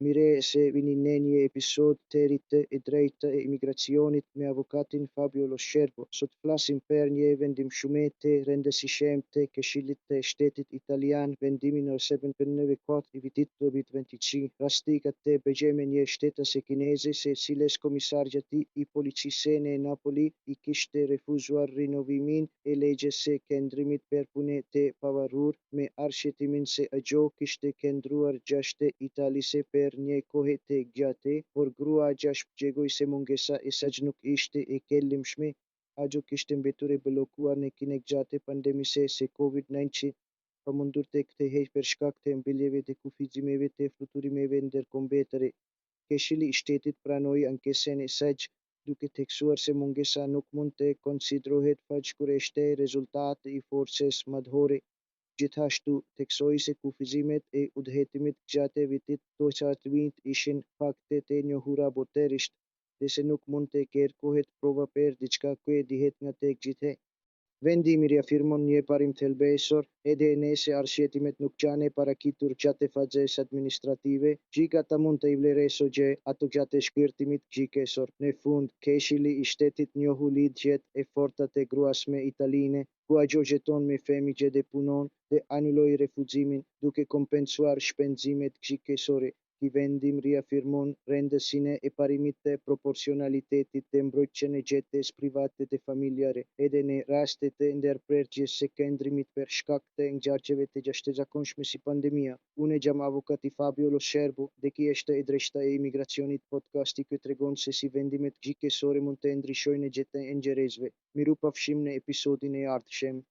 Mire se vini në një episod të rritë e drejtë e imigracionit me avokatin Fabio Lo Scerbo. Sot flasim për një vendimshume të rëndësishme të Këshillit të Shtetit Italian, vendimin në 7/94 i vitit 2023. Rastika të bëgjë me një shtetëse kineze se cilës komisariati i policisë në Napoli i kishte refuzuar rinovimin e legjes së qendrimit për punë të pavarur, me arsyetimin se ajo kishte qëndruar jashtë Italisë për një kohë të gjatë, por gruaja shpjegoi se mungesa e saj nuk ishte e qëllimshme. Ajo kishte mbetur e blokuar në Kinë gjatë pandemisë së COVID-19, pamundur të kthehej për shkak të mbylljeve të kufizimeve të fluturimeve ndërkombëtare. Këshilli i Shtetit pranoi ankesën e saj, duke theksuar se mungesa nuk mund të konsiderohet faqëkureshte rezultati i forcës madhore. Gjithashtu, theksoi se kufizimet e udhëhetimit gjatë vitit 2020 ishin fakte të njohura botërisht, dhe se nuk mund të kërkohet prova për diçka që dihet nga të gjithë. Vendimi riafirmon një parim thelbësor, edhe nëse arsyetimet nuk janë paraqitur gjatë fazës administrative, gjykata mund të i vlerësojë ato gjatë shkërtimit gjykatësor. Në fund, Këshilli i Shtetit njohu lidhjet e forta të gruas me Italinë, ku ajo jeton me familje dhe punon, dhe anuloi refuzimin, duke kompensuar shpenzimet gjykatësore. Ky vendim riafirmon rëndësinë e parimit të proporcionalitetit dhe mbrojtjen e jetës private dhe familjare, edhe në raste të ndërprerjes së qendrimit për shkak të ngjarjeve të jashtëzakonshme si pandemia. Unë jam avokati Fabio Lo Scerbo, dhe ky është e drejta e imigracionit, podcasti që tregon se si vendimet gjykatësore mund të ndryshojnë jetën e njerëzve. Mirupafshim në episodin e ardhshëm.